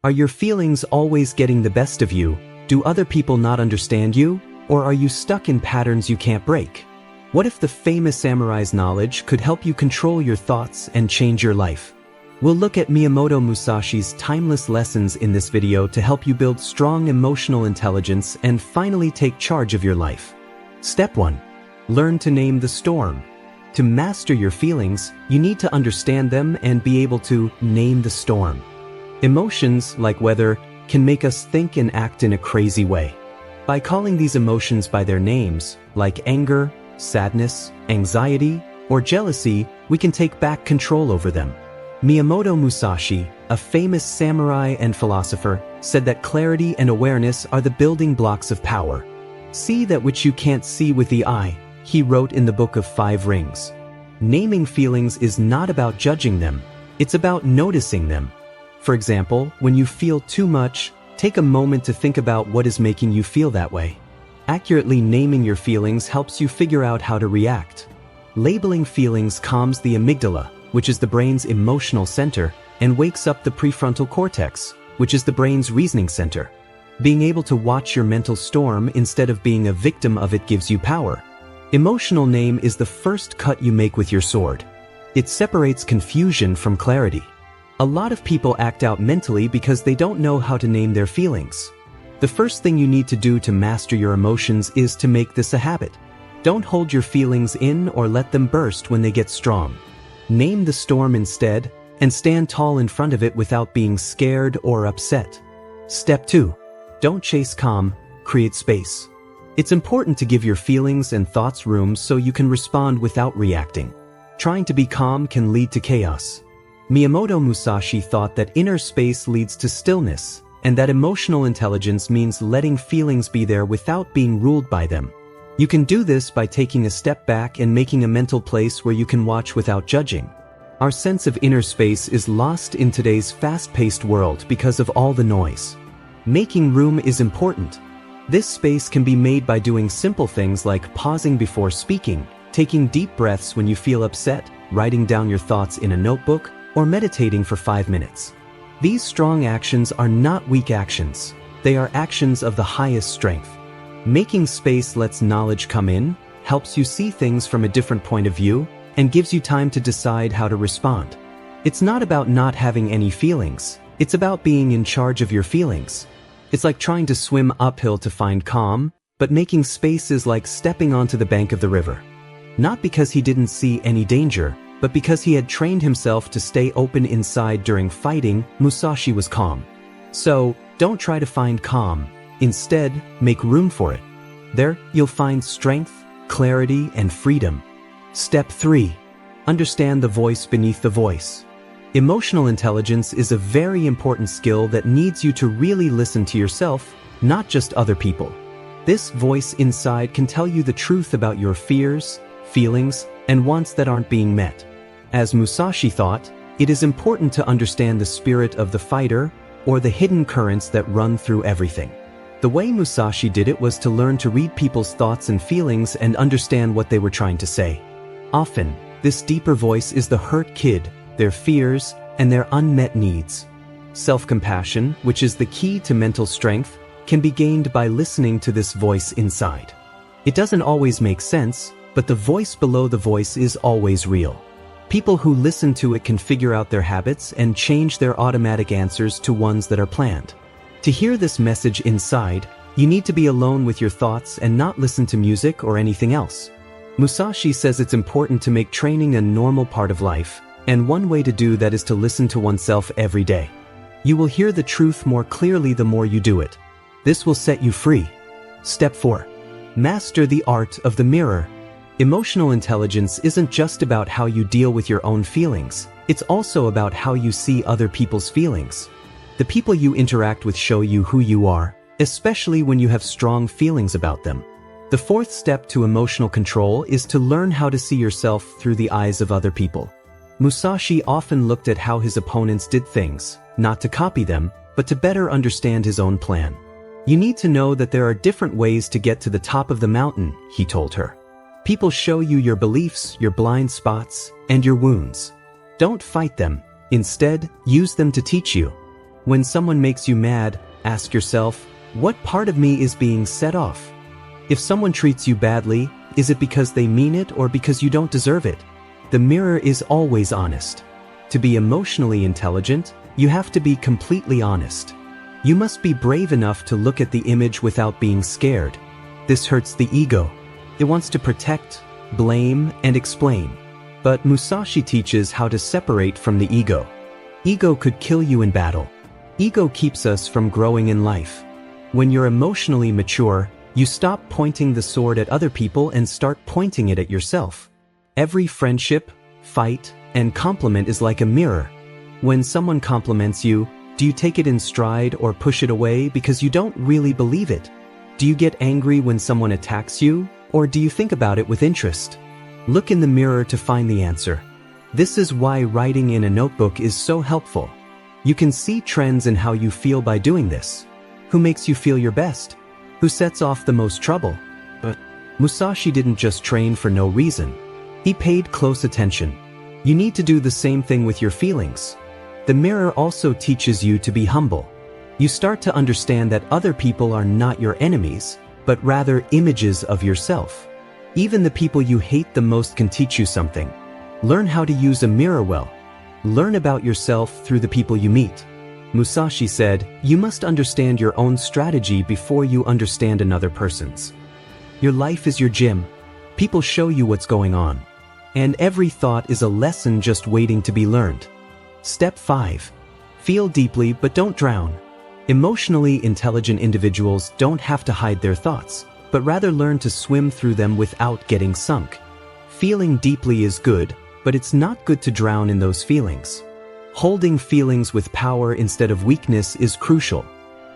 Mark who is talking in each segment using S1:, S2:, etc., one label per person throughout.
S1: Are your feelings always getting the best of you? Do other people not understand you? Or are you stuck in patterns you can't break? What if the famous samurai's knowledge could help you control your thoughts and change your life? We'll look at Miyamoto Musashi's timeless lessons in this video to help you build strong emotional intelligence and finally take charge of your life. Step 1. Learn to name the storm. To master your feelings, you need to understand them and be able to name the storm. Emotions, like weather, can make us think and act in a crazy way. By calling these emotions by their names, like anger, sadness, anxiety, or jealousy, we can take back control over them. Miyamoto Musashi, a famous samurai and philosopher, said that clarity and awareness are the building blocks of power. See that which you can't see with the eye, he wrote in the Book of Five Rings. Naming feelings is not about judging them, it's about noticing them. For example, when you feel too much, take a moment to think about what is making you feel that way. Accurately naming your feelings helps you figure out how to react. Labeling feelings calms the amygdala, which is the brain's emotional center, and wakes up the prefrontal cortex, which is the brain's reasoning center. Being able to watch your mental storm instead of being a victim of it gives you power. Emotional name is the first cut you make with your sword. It separates confusion from clarity. A lot of people act out mentally because they don't know how to name their feelings. The first thing you need to do to master your emotions is to make this a habit. Don't hold your feelings in or let them burst when they get strong. Name the storm instead, and stand tall in front of it without being scared or upset. Step 2. Don't chase calm, create space. It's important to give your feelings and thoughts room so you can respond without reacting. Trying to be calm can lead to chaos. Miyamoto Musashi thought that inner space leads to stillness, and that emotional intelligence means letting feelings be there without being ruled by them. You can do this by taking a step back and making a mental place where you can watch without judging. Our sense of inner space is lost in today's fast-paced world because of all the noise. Making room is important. This space can be made by doing simple things like pausing before speaking, taking deep breaths when you feel upset, writing down your thoughts in a notebook, or meditating for 5 minutes. These strong actions are not weak actions. They are actions of the highest strength. Making space lets knowledge come in, helps you see things from a different point of view, and gives you time to decide how to respond. It's not about not having any feelings. It's about being in charge of your feelings. It's like trying to swim uphill to find calm, but making space is like stepping onto the bank of the river. Not because he didn't see any danger, but because he had trained himself to stay open inside during fighting, Musashi was calm. So, don't try to find calm. Instead, make room for it. There, you'll find strength, clarity, and freedom. Step 3. Understand the voice beneath the voice. Emotional intelligence is a very important skill that needs you to really listen to yourself, not just other people. This voice inside can tell you the truth about your fears, feelings, and wants that aren't being met. As Musashi thought, it is important to understand the spirit of the fighter, or the hidden currents that run through everything. The way Musashi did it was to learn to read people's thoughts and feelings and understand what they were trying to say. Often, this deeper voice is the hurt kid, their fears, and their unmet needs. Self-compassion, which is the key to mental strength, can be gained by listening to this voice inside. It doesn't always make sense, but the voice below the voice is always real. People who listen to it can figure out their habits and change their automatic answers to ones that are planned. To hear this message inside, you need to be alone with your thoughts and not listen to music or anything else. Musashi says it's important to make training a normal part of life, and one way to do that is to listen to oneself every day. You will hear the truth more clearly the more you do it. This will set you free. Step 4. Master the art of the mirror. Emotional intelligence isn't just about how you deal with your own feelings, it's also about how you see other people's feelings. The people you interact with show you who you are, especially when you have strong feelings about them. The fourth step to emotional control is to learn how to see yourself through the eyes of other people. Musashi often looked at how his opponents did things, not to copy them, but to better understand his own plan. You need to know that there are different ways to get to the top of the mountain, he told her. People show you your beliefs, your blind spots, and your wounds. Don't fight them. Instead, use them to teach you. When someone makes you mad, ask yourself, what part of me is being set off? If someone treats you badly, is it because they mean it or because you don't deserve it? The mirror is always honest. To be emotionally intelligent, you have to be completely honest. You must be brave enough to look at the image without being scared. This hurts the ego. It wants to protect, blame, and explain. But Musashi teaches how to separate from the ego. Ego could kill you in battle. Ego keeps us from growing in life. When you're emotionally mature, you stop pointing the sword at other people and start pointing it at yourself. Every friendship, fight, and compliment is like a mirror. When someone compliments you, do you take it in stride or push it away because you don't really believe it? Do you get angry when someone attacks you, or do you think about it with interest? Look in the mirror to find the answer. This is why writing in a notebook is so helpful. You can see trends in how you feel by doing this. Who makes you feel your best? Who sets off the most trouble? But Musashi didn't just train for no reason. He paid close attention. You need to do the same thing with your feelings. The mirror also teaches you to be humble. You start to understand that other people are not your enemies, but rather images of yourself. Even the people you hate the most can teach you something. Learn how to use a mirror well. Learn about yourself through the people you meet. Musashi said, you must understand your own strategy before you understand another person's. Your life is your gym. People show you what's going on. And every thought is a lesson just waiting to be learned. Step 5. Feel deeply but don't drown. Emotionally intelligent individuals don't have to hide their thoughts, but rather learn to swim through them without getting sunk. Feeling deeply is good, but it's not good to drown in those feelings. Holding feelings with power instead of weakness is crucial.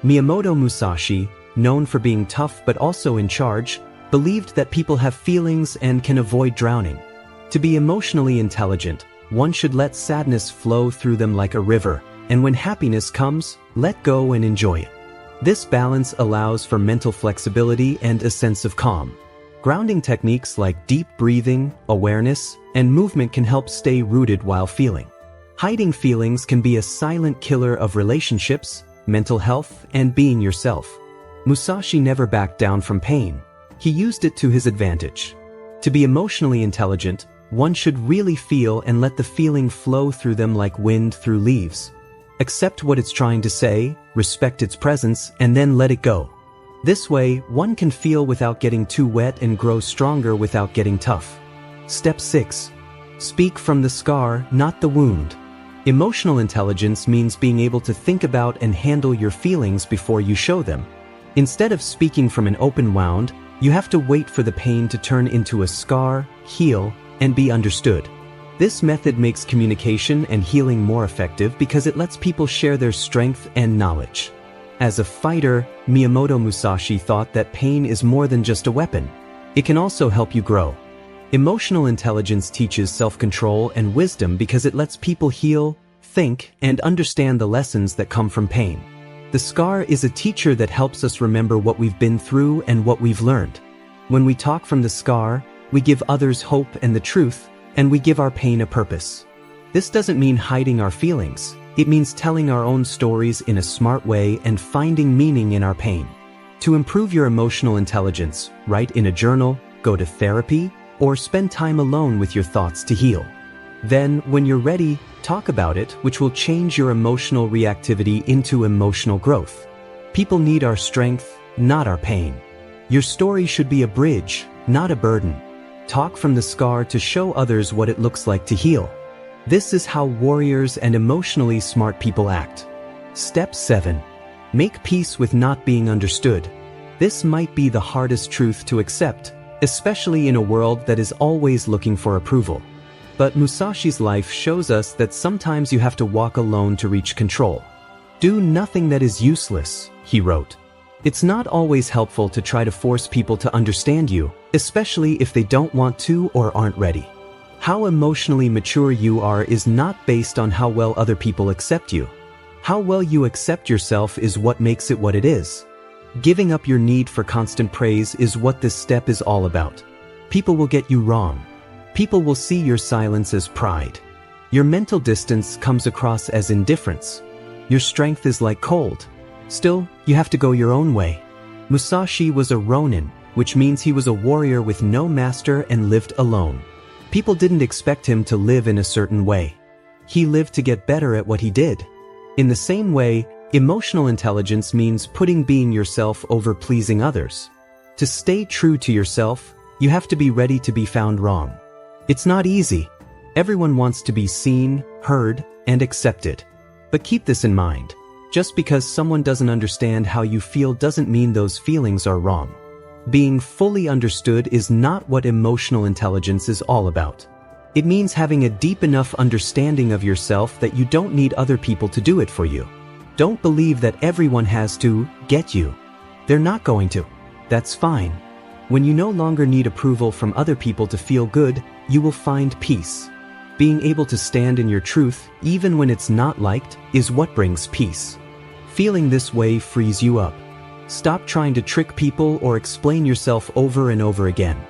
S1: Miyamoto Musashi, known for being tough but also in charge, believed that people have feelings and can avoid drowning. To be emotionally intelligent, one should let sadness flow through them like a river, and when happiness comes, let go and enjoy it. This balance allows for mental flexibility and a sense of calm. Grounding techniques like deep breathing, awareness, and movement can help stay rooted while feeling. Hiding feelings can be a silent killer of relationships, mental health, and being yourself. Musashi never backed down from pain. He used it to his advantage. To be emotionally intelligent, one should really feel and let the feeling flow through them like wind through leaves. Accept what it's trying to say, respect its presence, and then let it go. This way, one can feel without getting too wet and grow stronger without getting tough. Step 6. Speak from the scar, not the wound. Emotional intelligence means being able to think about and handle your feelings before you show them. Instead of speaking from an open wound, you have to wait for the pain to turn into a scar, heal, and be understood. This method makes communication and healing more effective because it lets people share their strength and knowledge. As a fighter, Miyamoto Musashi thought that pain is more than just a weapon. It can also help you grow. Emotional intelligence teaches self-control and wisdom because it lets people heal, think, and understand the lessons that come from pain. The scar is a teacher that helps us remember what we've been through and what we've learned. When we talk from the scar, we give others hope and the truth, and we give our pain a purpose. This doesn't mean hiding our feelings. It means telling our own stories in a smart way and finding meaning in our pain. To improve your emotional intelligence, write in a journal, go to therapy, or spend time alone with your thoughts to heal. Then, when you're ready, talk about it, which will change your emotional reactivity into emotional growth. People need our strength, not our pain. Your story should be a bridge, not a burden. Talk from the scar to show others what it looks like to heal. This is how warriors and emotionally smart people act. Step 7. Make peace with not being understood. This might be the hardest truth to accept, especially in a world that is always looking for approval. But Musashi's life shows us that sometimes you have to walk alone to reach control. Do nothing that is useless, he wrote. It's not always helpful to try to force people to understand you, especially if they don't want to or aren't ready. How emotionally mature you are is not based on how well other people accept you. How well you accept yourself is what makes it what it is. Giving up your need for constant praise is what this step is all about. People will get you wrong. People will see your silence as pride. Your mental distance comes across as indifference. Your strength is like cold. Still, you have to go your own way. Musashi was a ronin, which means he was a warrior with no master and lived alone. People didn't expect him to live in a certain way. He lived to get better at what he did. In the same way, emotional intelligence means putting being yourself over pleasing others. To stay true to yourself, you have to be ready to be found wrong. It's not easy. Everyone wants to be seen, heard, and accepted. But keep this in mind. Just because someone doesn't understand how you feel doesn't mean those feelings are wrong. Being fully understood is not what emotional intelligence is all about. It means having a deep enough understanding of yourself that you don't need other people to do it for you. Don't believe that everyone has to get you. They're not going to. That's fine. When you no longer need approval from other people to feel good, you will find peace. Being able to stand in your truth, even when it's not liked, is what brings peace. Feeling this way frees you up. Stop trying to trick people or explain yourself over and over again.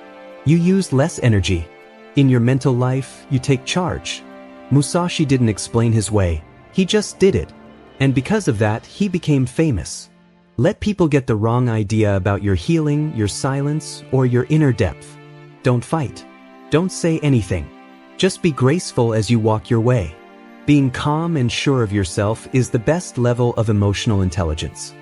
S1: You use less energy. In your mental life, you take charge. Musashi didn't explain his way. He just did it. And because of that, he became famous. Let people get the wrong idea about your healing, your silence, or your inner depth. Don't fight. Don't say anything. Just be graceful as you walk your way. Being calm and sure of yourself is the best level of emotional intelligence.